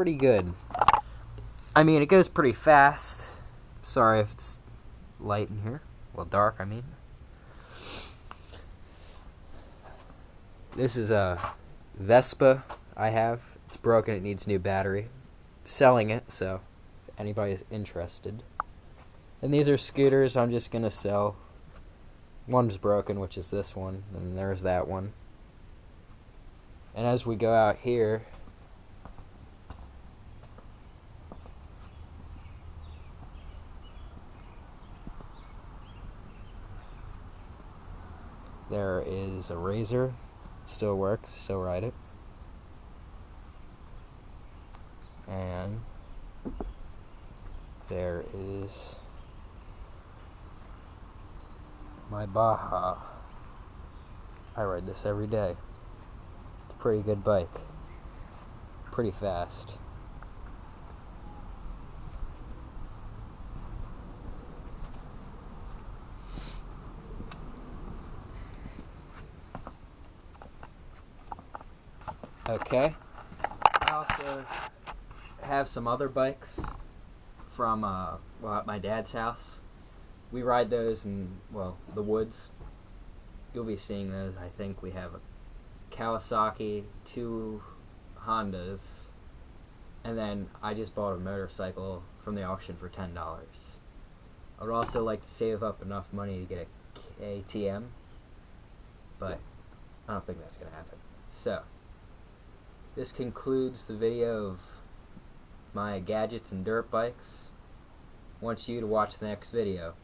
pretty good. I mean, it goes pretty fast. Sorry if it's light in here. Well, dark, I mean. This is a Vespa I have. It's broken. It needs a new battery. Selling it, so if anybody's interested. And these are scooters I'm just going to sell. One's broken, which is this one, and there's that one. And as we go out here, there is a Razor. Still works, still ride it. And there is my Baja. I ride this every day. It's a pretty good bike. Pretty fast. Okay. I also have some other bikes from at my dad's house. We ride those in, the woods. You'll be seeing those. I think we have a Kawasaki, 2 Hondas, and then I just bought a motorcycle from the auction for $10. I would also like to save up enough money to get a KTM, but I don't think that's going to happen. So, this concludes the video of my gadgets and dirt bikes. I want you to watch the next video.